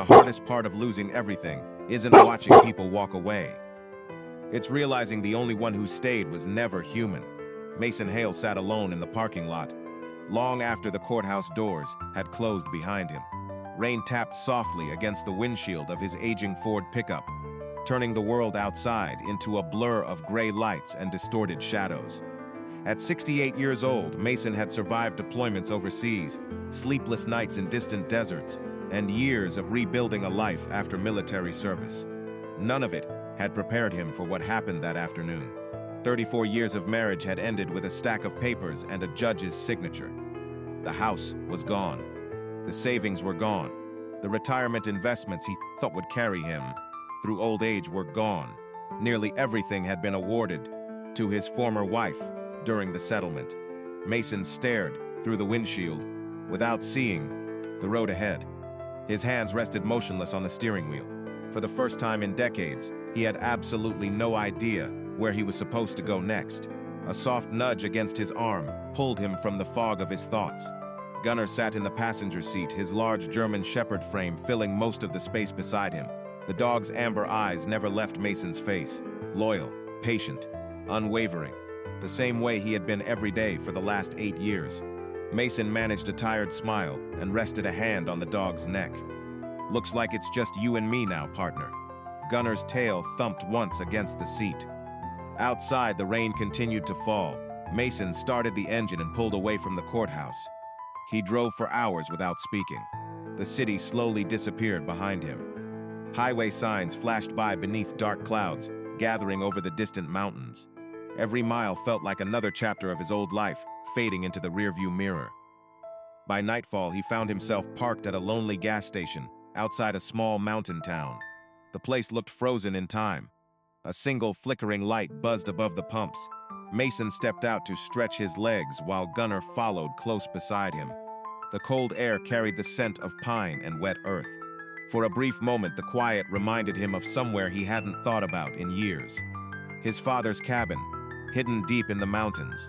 the hardest part of losing everything isn't watching people walk away. It's realizing the only one who stayed was never human. Mason Hale sat alone in the parking lot, long after the courthouse doors had closed behind him. Rain tapped softly against the windshield of his aging Ford pickup, turning the world outside into a blur of gray lights and distorted shadows. At 68 years old, Mason had survived deployments overseas, sleepless nights in distant deserts, and years of rebuilding a life after military service. None of it had prepared him for what happened that afternoon. 34 years of marriage had ended with a stack of papers and a judge's signature. The house was gone. The savings were gone. The retirement investments he thought would carry him through old age were gone. Nearly everything had been awarded to his former wife during the settlement. Mason stared through the windshield without seeing the road ahead. His hands rested motionless on the steering wheel. For the first time in decades, he had absolutely no idea where he was supposed to go next. A soft nudge against his arm pulled him from the fog of his thoughts. Gunnar sat in the passenger seat, his large German Shepherd frame filling most of the space beside him. The dog's amber eyes never left Mason's face. Loyal, patient, unwavering. The same way he had been every day for the last 8 years. Mason managed a tired smile and rested a hand on the dog's neck. "Looks like it's just you and me now, partner." Gunnar's tail thumped once against the seat. Outside, the rain continued to fall. Mason started the engine and pulled away from the courthouse. He drove for hours without speaking. The city slowly disappeared behind him. Highway signs flashed by beneath dark clouds, gathering over the distant mountains. Every mile felt like another chapter of his old life, fading into the rearview mirror. By nightfall, he found himself parked at a lonely gas station outside a small mountain town. The place looked frozen in time. A single flickering light buzzed above the pumps. Mason stepped out to stretch his legs while Gunnar followed close beside him. The cold air carried the scent of pine and wet earth. For a brief moment, the quiet reminded him of somewhere he hadn't thought about in years. His father's cabin, hidden deep in the mountains,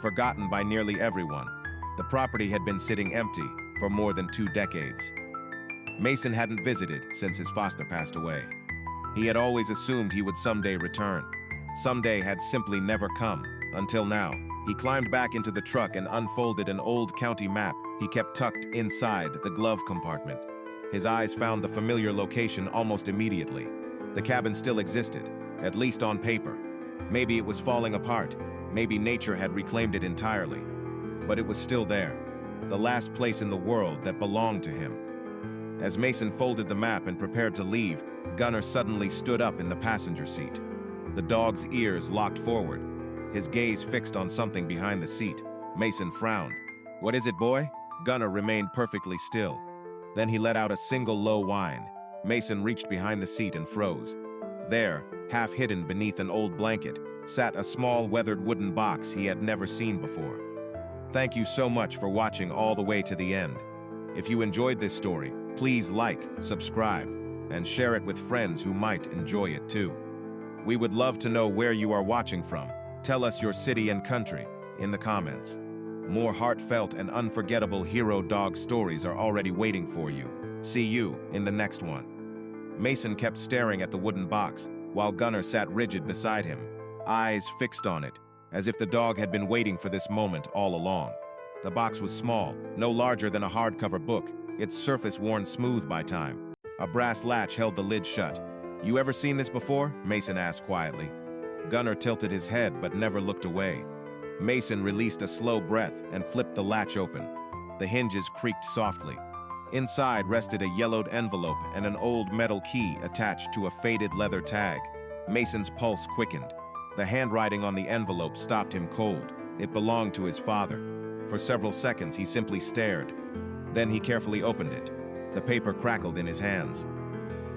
forgotten by nearly everyone. The property had been sitting empty for more than 2 decades. Mason hadn't visited since his father passed away. He had always assumed he would someday return. Someday had simply never come, until now. He climbed back into the truck and unfolded an old county map he kept tucked inside the glove compartment. His eyes found the familiar location almost immediately. The cabin still existed, at least on paper. Maybe it was falling apart. Maybe nature had reclaimed it entirely. But it was still there, the last place in the world that belonged to him. As Mason folded the map and prepared to leave, Gunnar suddenly stood up in the passenger seat. The dog's ears locked forward, his gaze fixed on something behind the seat. Mason frowned. "What is it, boy?" Gunnar remained perfectly still. Then he let out a single low whine. Mason reached behind the seat and froze. There, half hidden beneath an old blanket, sat a small weathered wooden box he had never seen before. Thank you so much for watching all the way to the end. If you enjoyed this story, please like, subscribe, and share it with friends who might enjoy it too. We would love to know where you are watching from. Tell us your city and country in the comments. More heartfelt and unforgettable hero dog stories are already waiting for you. See you in the next one. Mason kept staring at the wooden box, while Gunnar sat rigid beside him, eyes fixed on it, as if the dog had been waiting for this moment all along. The box was small, no larger than a hardcover book, its surface worn smooth by time. A brass latch held the lid shut. "You ever seen this before?" Mason asked quietly. Gunnar tilted his head but never looked away. Mason released a slow breath and flipped the latch open. The hinges creaked softly. Inside rested a yellowed envelope and an old metal key attached to a faded leather tag. Mason's pulse quickened. The handwriting on the envelope stopped him cold. It belonged to his father. For several seconds he simply stared. Then he carefully opened it. The paper crackled in his hands.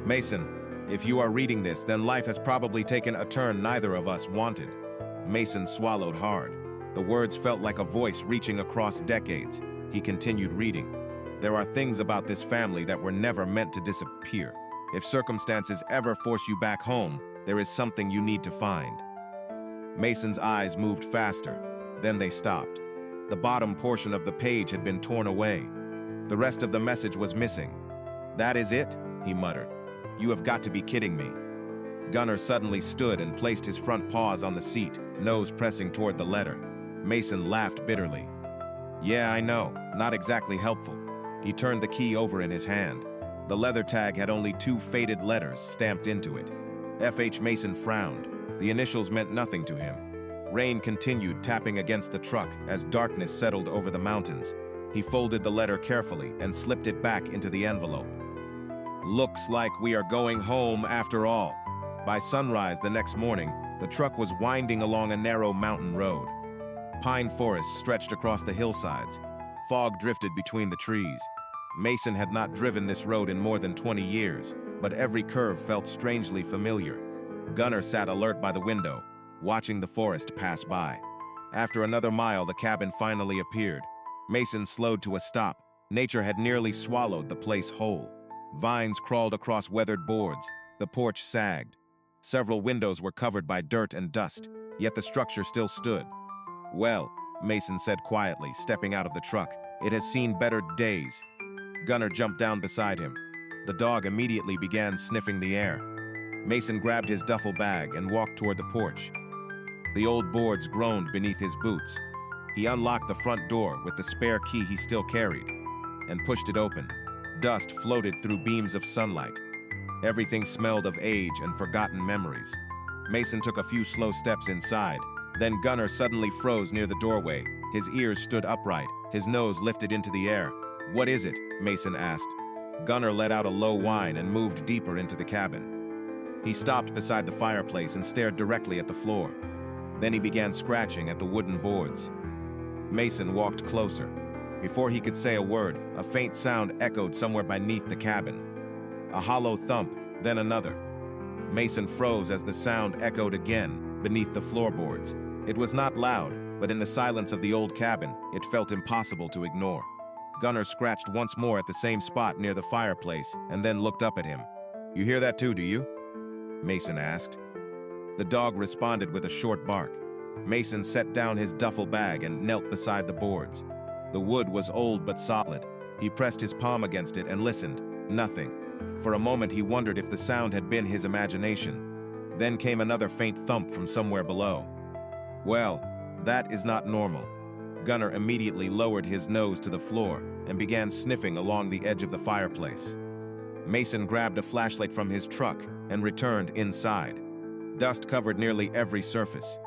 "Mason, if you are reading this, then life has probably taken a turn neither of us wanted." Mason swallowed hard. The words felt like a voice reaching across decades. He continued reading. "There are things about this family that were never meant to disappear. If circumstances ever force you back home, there is something you need to find." Mason's eyes moved faster. Then they stopped. The bottom portion of the page had been torn away. The rest of the message was missing. "That is it?" he muttered. "You have got to be kidding me." Gunnar suddenly stood and placed his front paws on the seat, nose pressing toward the letter. Mason laughed bitterly. "Yeah, I know, not exactly helpful." He turned the key over in his hand. The leather tag had only 2 faded letters stamped into it. F.H. Mason frowned. The initials meant nothing to him. Rain continued tapping against the truck as darkness settled over the mountains. He folded the letter carefully and slipped it back into the envelope. "Looks like we are going home after all." By sunrise the next morning, the truck was winding along a narrow mountain road. Pine forests stretched across the hillsides. Fog drifted between the trees. Mason had not driven this road in more than 20 years, but every curve felt strangely familiar. Gunnar sat alert by the window, watching the forest pass by. After another mile, the cabin finally appeared. Mason slowed to a stop. Nature had nearly swallowed the place whole. Vines crawled across weathered boards. The porch sagged. Several windows were covered by dirt and dust, yet the structure still stood. "Well," Mason said quietly, stepping out of the truck, "it has seen better days." Gunnar jumped down beside him. The dog immediately began sniffing the air. Mason grabbed his duffel bag and walked toward the porch. The old boards groaned beneath his boots. He unlocked the front door with the spare key he still carried and pushed it open. Dust floated through beams of sunlight. Everything smelled of age and forgotten memories. Mason took a few slow steps inside. Then Gunnar suddenly froze near the doorway. His ears stood upright, his nose lifted into the air. "What is it?" Mason asked. Gunnar let out a low whine and moved deeper into the cabin. He stopped beside the fireplace and stared directly at the floor. Then he began scratching at the wooden boards. Mason walked closer. Before he could say a word, a faint sound echoed somewhere beneath the cabin. A hollow thump, then another. Mason froze as the sound echoed again beneath the floorboards. It was not loud, but in the silence of the old cabin, it felt impossible to ignore. Gunnar scratched once more at the same spot near the fireplace and then looked up at him. "You hear that too, do you?" Mason asked. The dog responded with a short bark. Mason set down his duffel bag and knelt beside the boards. The wood was old but solid. He pressed his palm against it and listened. Nothing. For a moment he wondered if the sound had been his imagination. Then came another faint thump from somewhere below. "Well, that is not normal." Gunnar immediately lowered his nose to the floor and began sniffing along the edge of the fireplace. Mason grabbed a flashlight from his truck and returned inside. Dust covered nearly every surface.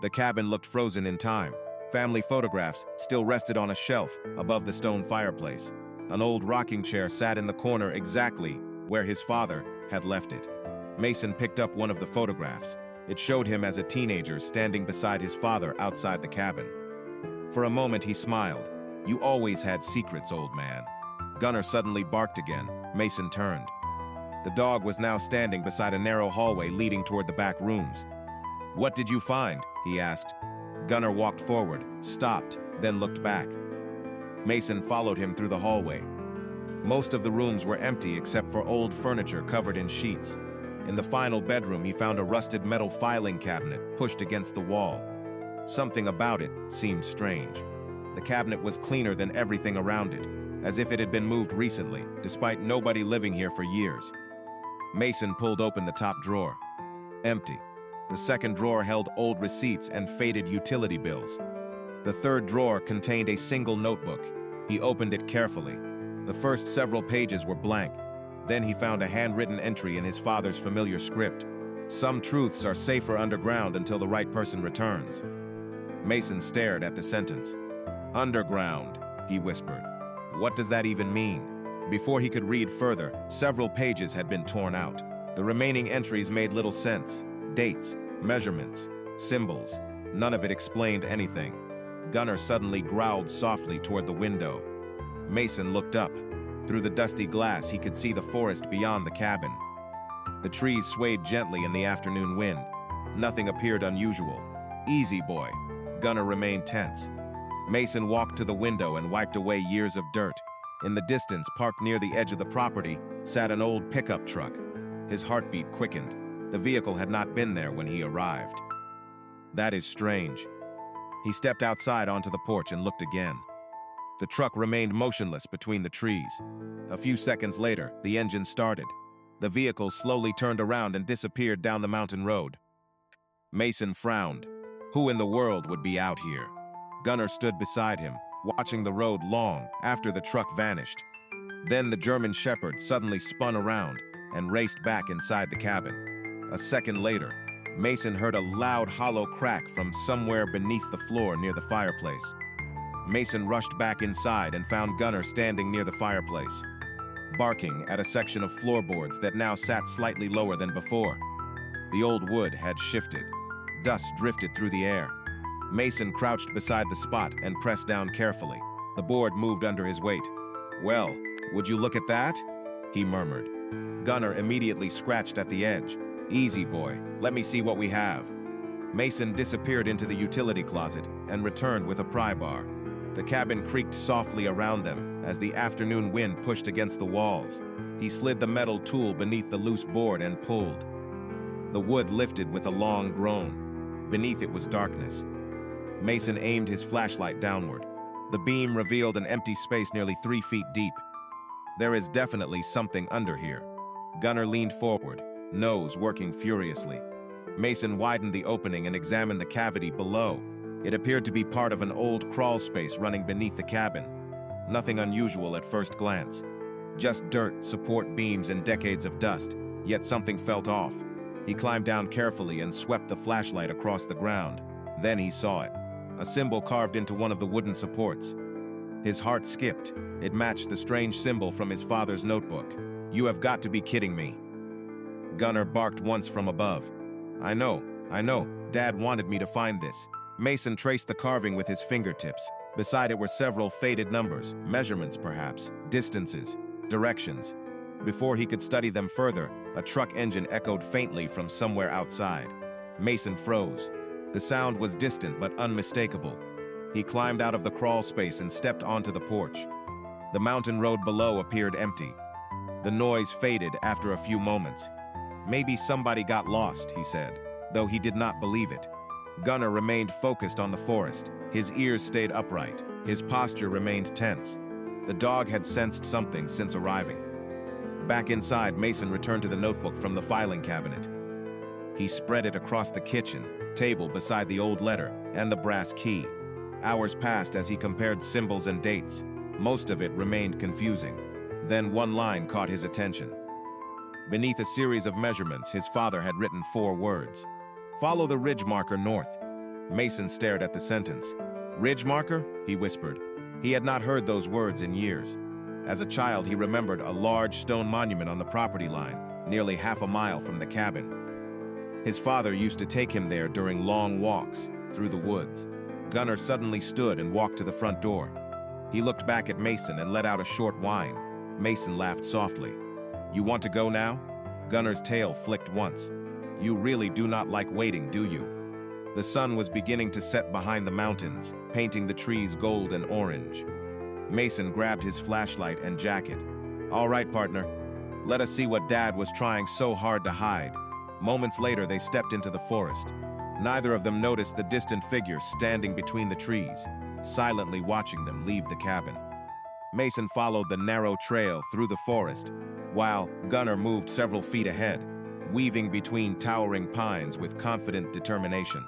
The cabin looked frozen in time. Family photographs still rested on a shelf above the stone fireplace. An old rocking chair sat in the corner exactly where his father had left it. Mason picked up one of the photographs. It showed him as a teenager standing beside his father outside the cabin. For a moment he smiled. "You always had secrets, old man." Gunnar suddenly barked again. Mason turned. The dog was now standing beside a narrow hallway leading toward the back rooms. "What did you find?" he asked. Gunnar walked forward, stopped, then looked back. Mason followed him through the hallway. Most of the rooms were empty except for old furniture covered in sheets. In the final bedroom, he found a rusted metal filing cabinet pushed against the wall. Something about it seemed strange. The cabinet was cleaner than everything around it, as if it had been moved recently, despite nobody living here for years. Mason pulled open the top drawer. Empty. The second drawer held old receipts and faded utility bills. The third drawer contained a single notebook. He opened it carefully. The first several pages were blank. Then he found a handwritten entry in his father's familiar script. "Some truths are safer underground until the right person returns." Mason stared at the sentence. "Underground," he whispered. "What does that even mean?" Before he could read further, several pages had been torn out. The remaining entries made little sense. Dates, measurements, symbols. None of it explained anything. Gunnar suddenly growled softly toward the window. Mason looked up. Through the dusty glass, he could see the forest beyond the cabin. The trees swayed gently in the afternoon wind. Nothing appeared unusual. "Easy, boy." Gunnar remained tense. Mason walked to the window and wiped away years of dirt. In the distance, parked near the edge of the property, sat an old pickup truck. His heartbeat quickened. The vehicle had not been there when he arrived. "That is strange." He stepped outside onto the porch and looked again. The truck remained motionless between the trees. A few seconds later, the engine started. The vehicle slowly turned around and disappeared down the mountain road. Mason frowned. Who in the world would be out here? Gunnar stood beside him, watching the road long after the truck vanished. Then the German Shepherd suddenly spun around and raced back inside the cabin. A second later, Mason heard a loud hollow crack from somewhere beneath the floor near the fireplace. Mason rushed back inside and found Gunnar standing near the fireplace, barking at a section of floorboards that now sat slightly lower than before. The old wood had shifted. Dust drifted through the air. Mason crouched beside the spot and pressed down carefully. The board moved under his weight. "Well, would you look at that?" he murmured. Gunnar immediately scratched at the edge. "Easy, boy. Let me see what we have." Mason disappeared into the utility closet and returned with a pry bar. The cabin creaked softly around them as the afternoon wind pushed against the walls. He slid the metal tool beneath the loose board and pulled. The wood lifted with a long groan. Beneath it was darkness. Mason aimed his flashlight downward. The beam revealed an empty space nearly 3 feet deep. "There is definitely something under here." Gunnar leaned forward, nose working furiously. Mason widened the opening and examined the cavity below. It appeared to be part of an old crawl space running beneath the cabin. Nothing unusual at first glance. Just dirt, support beams, and decades of dust. Yet something felt off. He climbed down carefully and swept the flashlight across the ground. Then he saw it. A symbol carved into one of the wooden supports. His heart skipped. It matched the strange symbol from his father's notebook. "You have got to be kidding me." Gunnar barked once from above. I know. Dad wanted me to find this." Mason traced the carving with his fingertips. Beside it were several faded numbers, measurements perhaps, distances, directions. Before he could study them further, a truck engine echoed faintly from somewhere outside. Mason froze. The sound was distant but unmistakable. He climbed out of the crawl space and stepped onto the porch. The mountain road below appeared empty. The noise faded after a few moments. "Maybe somebody got lost," he said, though he did not believe it. Gunnar remained focused on the forest. His ears stayed upright. His posture remained tense. The dog had sensed something since arriving. Back inside, Mason returned to the notebook from the filing cabinet. He spread it across the kitchen table beside the old letter and the brass key. Hours passed as he compared symbols and dates. Most of it remained confusing. Then one line caught his attention. Beneath a series of measurements, his father had written 4 words. "Follow the ridge marker north." Mason stared at the sentence. "Ridge marker?" he whispered. He had not heard those words in years. As a child, he remembered a large stone monument on the property line, nearly half a mile from the cabin. His father used to take him there during long walks through the woods. Gunnar suddenly stood and walked to the front door. He looked back at Mason and let out a short whine. Mason laughed softly. "You want to go now?" Gunnar's tail flicked once. "You really do not like waiting, do you?" The sun was beginning to set behind the mountains, painting the trees gold and orange. Mason grabbed his flashlight and jacket. "All right, partner. Let us see what Dad was trying so hard to hide." Moments later, they stepped into the forest. Neither of them noticed the distant figure standing between the trees, silently watching them leave the cabin. Mason followed the narrow trail through the forest, while Gunnar moved several feet ahead, weaving between towering pines with confident determination.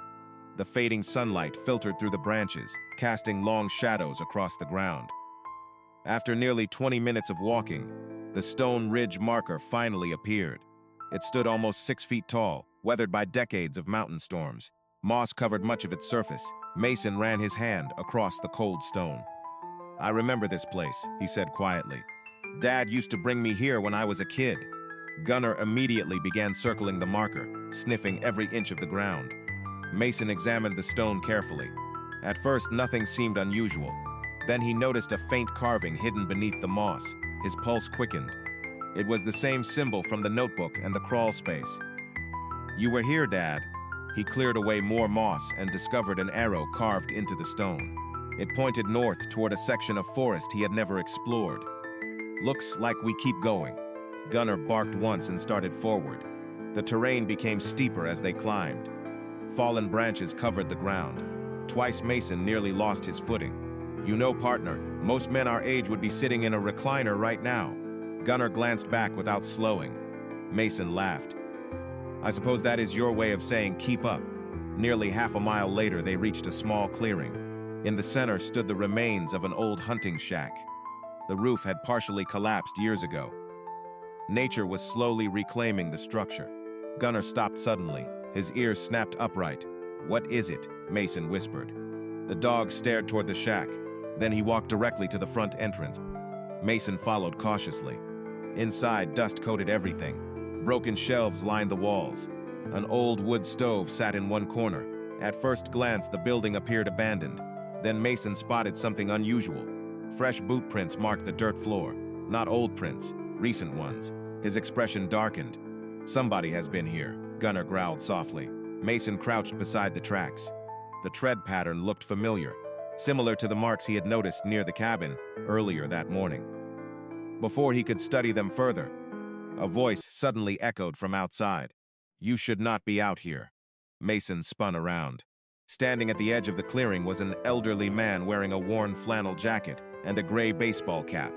The fading sunlight filtered through the branches, casting long shadows across the ground. After nearly 20 minutes of walking, the stone ridge marker finally appeared. It stood almost 6 feet tall, weathered by decades of mountain storms. Moss covered much of its surface. Mason ran his hand across the cold stone. "I remember this place," he said quietly. "Dad used to bring me here when I was a kid." Gunnar immediately began circling the marker, sniffing every inch of the ground. Mason examined the stone carefully. At first, nothing seemed unusual. Then he noticed a faint carving hidden beneath the moss. His pulse quickened. It was the same symbol from the notebook and the crawl space. "You were here, Dad." He cleared away more moss and discovered an arrow carved into the stone. It pointed north toward a section of forest he had never explored. "Looks like we keep going." Gunnar barked once and started forward. The terrain became steeper as they climbed. Fallen branches covered the ground. Twice Mason nearly lost his footing. "You know, partner, most men our age would be sitting in a recliner right now." Gunnar glanced back without slowing. Mason laughed. I suppose that is your way of saying keep up. Nearly half a mile later, they reached a small clearing. In the center stood the remains of an old hunting shack. The roof had partially collapsed years ago. Nature was slowly reclaiming the structure. Gunnar stopped suddenly. His ears snapped upright. What is it? Mason whispered. The dog stared toward the shack. Then he walked directly to the front entrance. Mason followed cautiously. Inside, dust coated everything. Broken shelves lined the walls. An old wood stove sat in one corner. At first glance, the building appeared abandoned. Then Mason spotted something unusual. Fresh boot prints marked the dirt floor. Not old prints, recent ones. His expression darkened. Somebody has been here, Gunnar growled softly. Mason crouched beside the tracks. The tread pattern looked familiar, similar to the marks he had noticed near the cabin earlier that morning. Before he could study them further, a voice suddenly echoed from outside. You should not be out here. Mason spun around. Standing at the edge of the clearing was an elderly man wearing a worn flannel jacket and a gray baseball cap.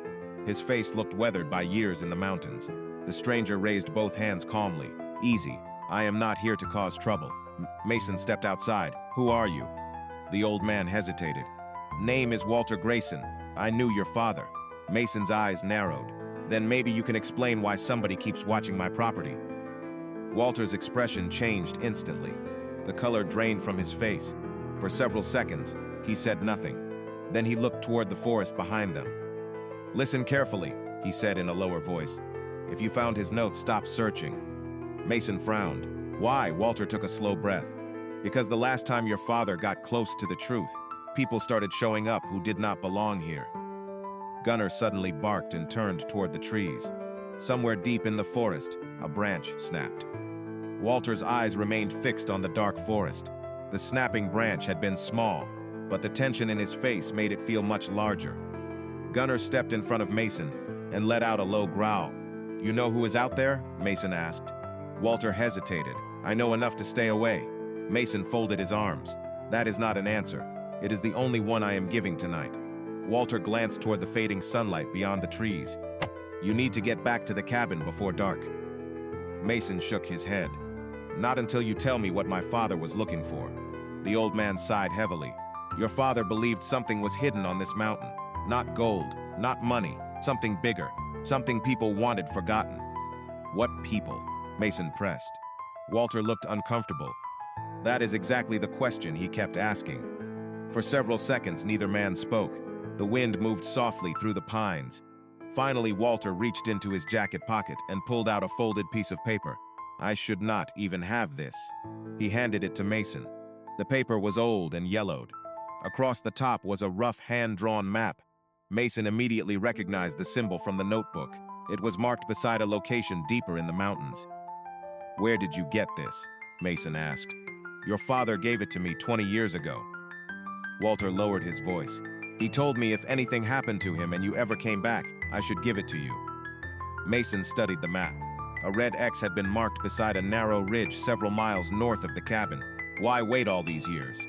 His face looked weathered by years in the mountains. The stranger raised both hands calmly. Easy. I am not here to cause trouble. Mason stepped outside. Who are you? The old man hesitated. Name is Walter Grayson. I knew your father. Mason's eyes narrowed. Then maybe you can explain why somebody keeps watching my property. Walter's expression changed instantly. The color drained from his face. For several seconds, he said nothing. Then he looked toward the forest behind them. Listen carefully, he said in a lower voice. If you found his note, stop searching. Mason frowned. Why? Walter took a slow breath. Because the last time your father got close to the truth, people started showing up who did not belong here. Gunnar suddenly barked and turned toward the trees. Somewhere deep in the forest, a branch snapped. Walter's eyes remained fixed on the dark forest. The snapping branch had been small, but the tension in his face made it feel much larger. Gunnar stepped in front of Mason and let out a low growl. You know who is out there? Mason asked. Walter hesitated. I know enough to stay away. Mason folded his arms. That is not an answer. It is the only one I am giving tonight. Walter glanced toward the fading sunlight beyond the trees. You need to get back to the cabin before dark. Mason shook his head. Not until you tell me what my father was looking for. The old man sighed heavily. Your father believed something was hidden on this mountain. Not gold, not money, something bigger, something people wanted forgotten. What people? Mason pressed. Walter looked uncomfortable. That is exactly the question he kept asking. For several seconds, neither man spoke. The wind moved softly through the pines. Finally, Walter reached into his jacket pocket and pulled out a folded piece of paper. I should not even have this. He handed it to Mason. The paper was old and yellowed. Across the top was a rough hand-drawn map. Mason immediately recognized the symbol from the notebook. It was marked beside a location deeper in the mountains. Where did you get this? Mason asked. Your father gave it to me 20 years ago. Walter lowered his voice. He told me if anything happened to him and you ever came back, I should give it to you. Mason studied the map. A red X had been marked beside a narrow ridge several miles north of the cabin. Why wait all these years?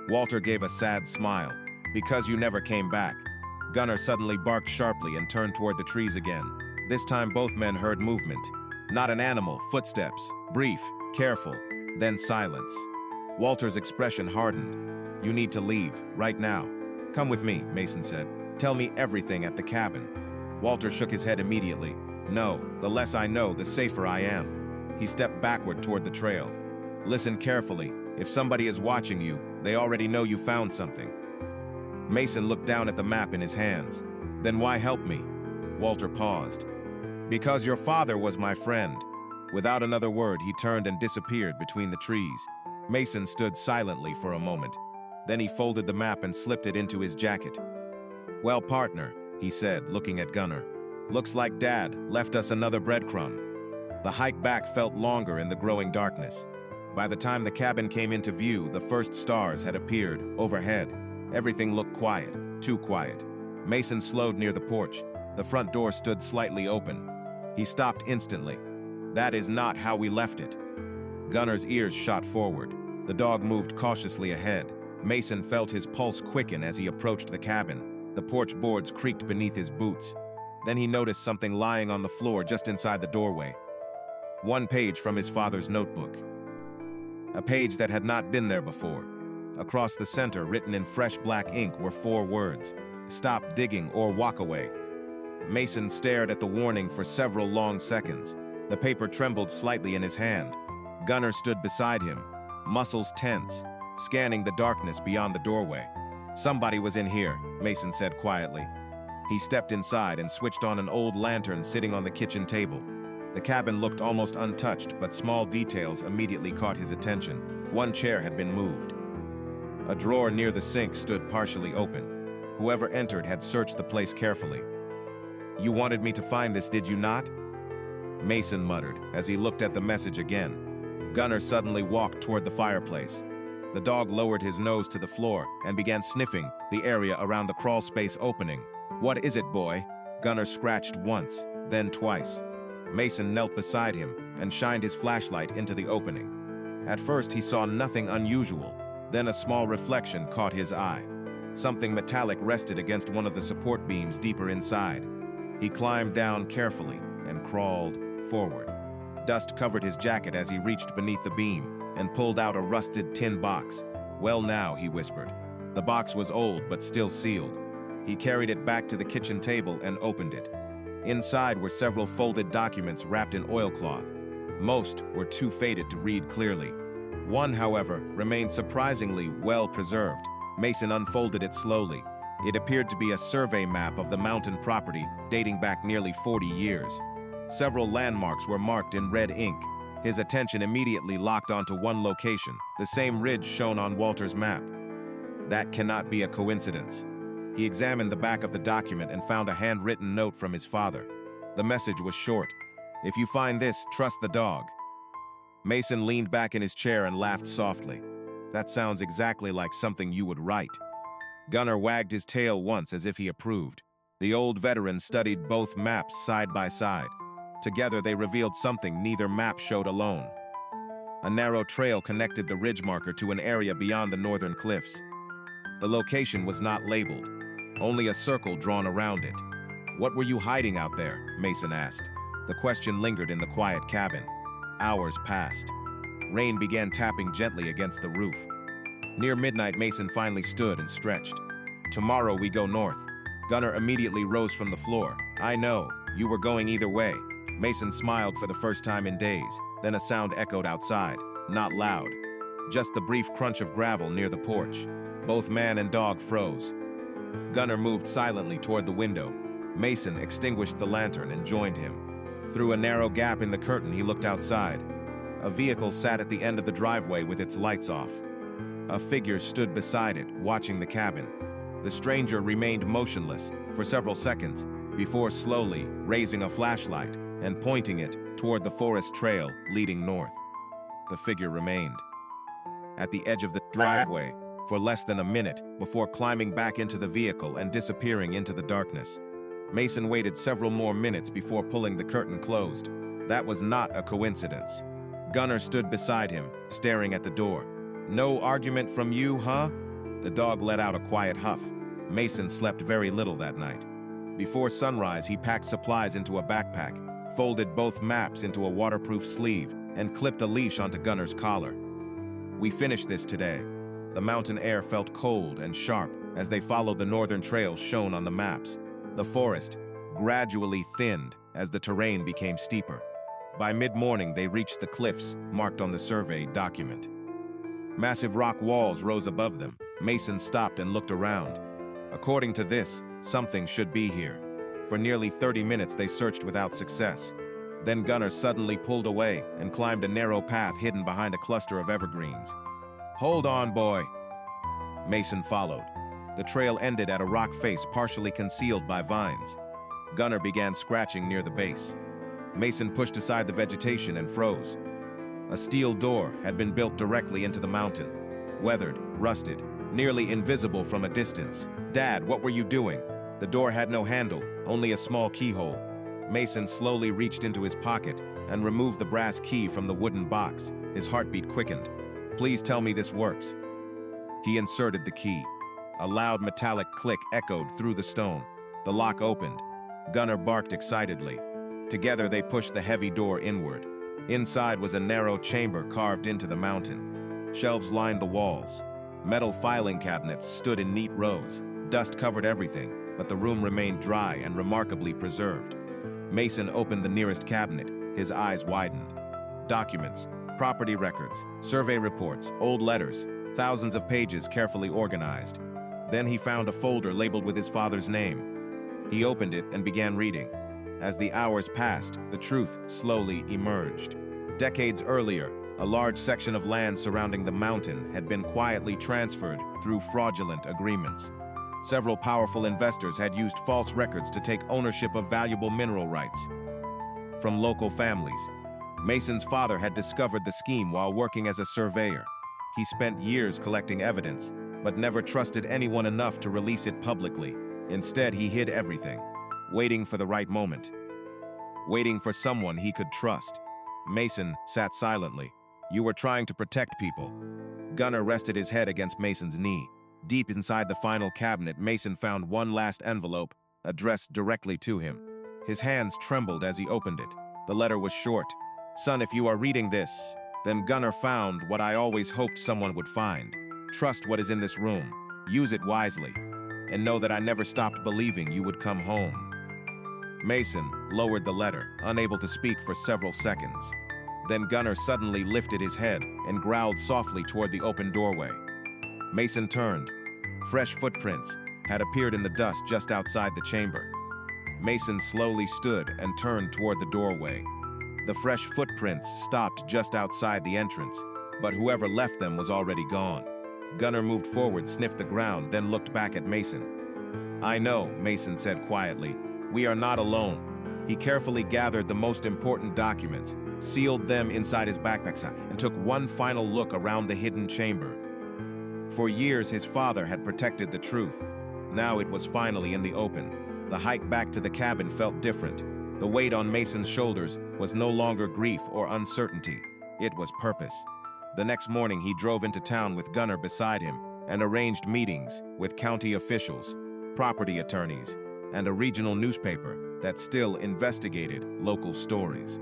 Walter gave a sad smile. Because you never came back. Gunnar suddenly barked sharply and turned toward the trees again. This time both men heard movement. Not an animal, footsteps. Brief, careful, then silence. Walter's expression hardened. You need to leave, right now. Come with me, Mason said. Tell me everything at the cabin. Walter shook his head immediately. No, the less I know, the safer I am. He stepped backward toward the trail. Listen carefully. If somebody is watching you, they already know you found something. Mason looked down at the map in his hands. Then why help me? Walter paused. Because your father was my friend. Without another word, he turned and disappeared between the trees. Mason stood silently for a moment. Then he folded the map and slipped it into his jacket. Well, partner, he said, looking at Gunnar. Looks like Dad left us another breadcrumb. The hike back felt longer in the growing darkness. By the time the cabin came into view, the first stars had appeared overhead. Everything looked quiet, too quiet. Mason slowed near the porch. The front door stood slightly open. He stopped instantly. That is not how we left it. Gunnar's ears shot forward. The dog moved cautiously ahead. Mason felt his pulse quicken as he approached the cabin. The porch boards creaked beneath his boots. Then he noticed something lying on the floor just inside the doorway. One page from his father's notebook. A page that had not been there before. Across the center, written in fresh black ink, were 4 words: "Stop digging or walk away." Mason stared at the warning for several long seconds. The paper trembled slightly in his hand. Gunnar stood beside him, muscles tense, scanning the darkness beyond the doorway. "Somebody was in here," Mason said quietly. He stepped inside and switched on an old lantern sitting on the kitchen table. The cabin looked almost untouched, but small details immediately caught his attention. One chair had been moved. A drawer near the sink stood partially open. Whoever entered had searched the place carefully. "You wanted me to find this, did you not?" Mason muttered as he looked at the message again. Gunnar suddenly walked toward the fireplace. The dog lowered his nose to the floor and began sniffing the area around the crawl space opening. "What is it, boy?" Gunnar scratched once, then twice. Mason knelt beside him and shined his flashlight into the opening. At first he saw nothing unusual, then a small reflection caught his eye. Something metallic rested against one of the support beams deeper inside. He climbed down carefully and crawled forward. Dust covered his jacket as he reached beneath the beam and pulled out a rusted tin box. "Well now," he whispered. The box was old but still sealed. He carried it back to the kitchen table and opened it. Inside were several folded documents wrapped in oilcloth. Most were too faded to read clearly. One, however, remained surprisingly well preserved. Mason unfolded it slowly. It appeared to be a survey map of the mountain property dating back nearly 40 years. Several landmarks were marked in red ink. His attention immediately locked onto one location, the same ridge shown on Walter's map. That cannot be a coincidence. He examined the back of the document and found a handwritten note from his father. The message was short: "If you find this, trust the dog." Mason leaned back in his chair and laughed softly. "That sounds exactly like something you would write." Gunnar wagged his tail once as if he approved. The old veteran studied both maps side by side. Together they revealed something neither map showed alone. A narrow trail connected the ridge marker to an area beyond the northern cliffs. The location was not labeled, only a circle drawn around it. "What were you hiding out there?" Mason asked. The question lingered in the quiet cabin. Hours passed. Rain began tapping gently against the roof. Near midnight, Mason finally stood and stretched. "Tomorrow we go north." Gunnar immediately rose from the floor. "I know, you were going either way." Mason smiled for the first time in days. Then a sound echoed outside, not loud. Just the brief crunch of gravel near the porch. Both man and dog froze. Gunnar moved silently toward the window. Mason extinguished the lantern and joined him. Through a narrow gap in the curtain, he looked outside. A vehicle sat at the end of the driveway with its lights off. A figure stood beside it, watching the cabin. The stranger remained motionless for several seconds before slowly raising a flashlight and pointing it toward the forest trail leading north. The figure remained at the edge of the driveway for less than a minute before climbing back into the vehicle and disappearing into the darkness. Mason waited several more minutes before pulling the curtain closed. That was not a coincidence. Gunnar stood beside him, staring at the door. "No argument from you, huh?" The dog let out a quiet huff. Mason slept very little that night. Before sunrise, he packed supplies into a backpack, folded both maps into a waterproof sleeve, and clipped a leash onto Gunnar's collar. "We finished this today." The mountain air felt cold and sharp as they followed the northern trail shown on the maps. The forest gradually thinned as the terrain became steeper. By mid-morning, they reached the cliffs marked on the survey document. Massive rock walls rose above them. Mason stopped and looked around. According to this, something should be here. For nearly 30 minutes, they searched without success. Then Gunnar suddenly pulled away and climbed a narrow path hidden behind a cluster of evergreens. "Hold on, boy." Mason followed. The trail ended at a rock face partially concealed by vines. Gunnar began scratching near the base. Mason pushed aside the vegetation and froze. A steel door had been built directly into the mountain. Weathered, rusted, nearly invisible from a distance. "Dad, what were you doing?" The door had no handle, only a small keyhole. Mason slowly reached into his pocket and removed the brass key from the wooden box. His heartbeat quickened. "Please tell me this works." He inserted the key. A loud metallic click echoed through the stone. The lock opened. Gunnar barked excitedly. Together they pushed the heavy door inward. Inside was a narrow chamber carved into the mountain. Shelves lined the walls. Metal filing cabinets stood in neat rows. Dust covered everything, but the room remained dry and remarkably preserved. Mason opened the nearest cabinet. His eyes widened. Documents, property records, survey reports, old letters, thousands of pages carefully organized. Then he found a folder labeled with his father's name. He opened it and began reading. As the hours passed, the truth slowly emerged. Decades earlier, a large section of land surrounding the mountain had been quietly transferred through fraudulent agreements. Several powerful investors had used false records to take ownership of valuable mineral rights from local families. Mason's father had discovered the scheme while working as a surveyor. He spent years collecting evidence, but never trusted anyone enough to release it publicly. Instead, he hid everything, waiting for the right moment, waiting for someone he could trust. Mason sat silently. "You were trying to protect people." Gunnar rested his head against Mason's knee. Deep inside the final cabinet, Mason found one last envelope, addressed directly to him. His hands trembled as he opened it. The letter was short. "Son, if you are reading this, then Gunnar found what I always hoped someone would find. Trust what is in this room. Use it wisely. And know that I never stopped believing you would come home." Mason lowered the letter, unable to speak for several seconds. Then Gunnar suddenly lifted his head and growled softly toward the open doorway. Mason turned. Fresh footprints had appeared in the dust just outside the chamber. Mason slowly stood and turned toward the doorway. The fresh footprints stopped just outside the entrance, but whoever left them was already gone. Gunnar moved forward, sniffed the ground, then looked back at Mason. "I know," Mason said quietly. "We are not alone." He carefully gathered the most important documents, sealed them inside his backpack, and took one final look around the hidden chamber. For years, his father had protected the truth. Now it was finally in the open. The hike back to the cabin felt different. The weight on Mason's shoulders was no longer grief or uncertainty. It was purpose. The next morning, he drove into town with Gunnar beside him and arranged meetings with county officials, property attorneys, and a regional newspaper that still investigated local stories.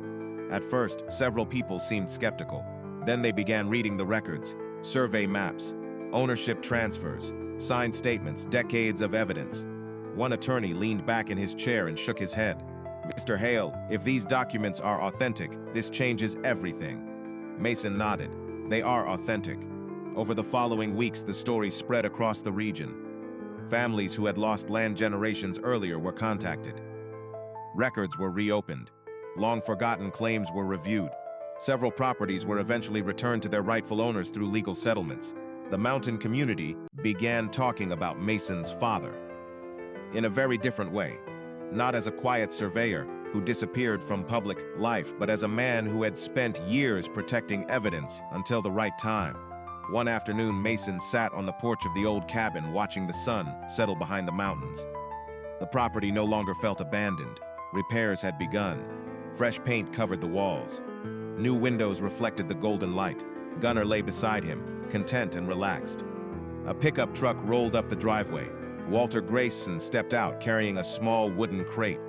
At first, several people seemed skeptical. Then they began reading the records, survey maps, ownership transfers, signed statements, decades of evidence. One attorney leaned back in his chair and shook his head. "Mr. Hale, if these documents are authentic, this changes everything." Mason nodded. "They are authentic." Over the following weeks, the story spread across the region. Families who had lost land generations earlier were contacted. Records were reopened. Long-forgotten claims were reviewed. Several properties were eventually returned to their rightful owners through legal settlements. The mountain community began talking about Mason's father in a very different way, not as a quiet surveyor who disappeared from public life, but as a man who had spent years protecting evidence until the right time. One afternoon, Mason sat on the porch of the old cabin watching the sun settle behind the mountains. The property no longer felt abandoned. Repairs had begun. Fresh paint covered the walls. New windows reflected the golden light. Gunnar lay beside him, content and relaxed. A pickup truck rolled up the driveway. Walter Grayson stepped out carrying a small wooden crate.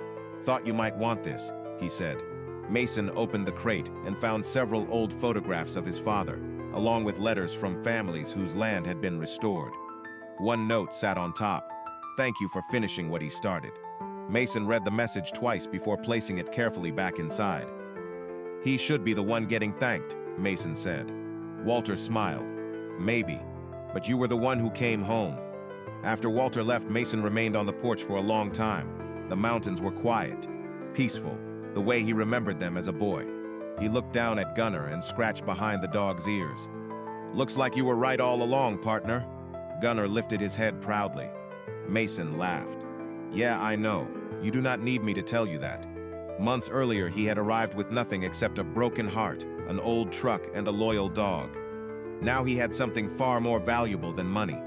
"Thought you might want this," he said. Mason opened the crate and found several old photographs of his father, along with letters from families whose land had been restored. One note sat on top. "Thank you for finishing what he started." Mason read the message twice before placing it carefully back inside. "He should be the one getting thanked," Mason said. Walter smiled. "Maybe, but you were the one who came home." After Walter left, Mason remained on the porch for a long time. The mountains were quiet, peaceful, the way he remembered them as a boy. He looked down at Gunnar and scratched behind the dog's ears. "Looks like you were right all along, partner." Gunnar lifted his head proudly. Mason laughed. "Yeah, I know. You do not need me to tell you that." Months earlier, he had arrived with nothing except a broken heart, an old truck, and a loyal dog. Now he had something far more valuable than money.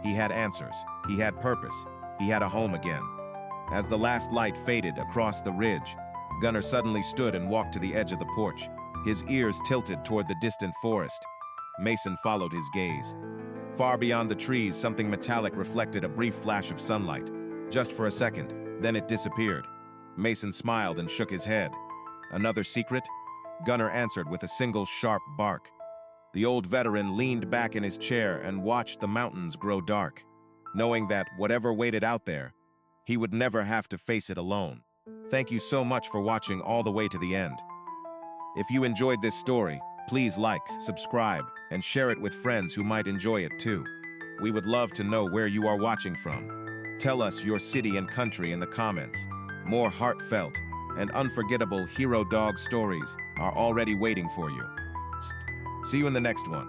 He had answers. He had purpose. He had a home again. As the last light faded across the ridge, Gunnar suddenly stood and walked to the edge of the porch, his ears tilted toward the distant forest. Mason followed his gaze. Far beyond the trees, something metallic reflected a brief flash of sunlight. Just for a second, then it disappeared. Mason smiled and shook his head. "Another secret?" Gunner answered with a single sharp bark. The old veteran leaned back in his chair and watched the mountains grow dark, knowing that whatever waited out there, he would never have to face it alone. Thank you so much for watching all the way to the end. If you enjoyed this story, please like, subscribe, and share it with friends who might enjoy it too. We would love to know where you are watching from. Tell us your city and country in the comments. More heartfelt and unforgettable hero dog stories are already waiting for you. See you in the next one.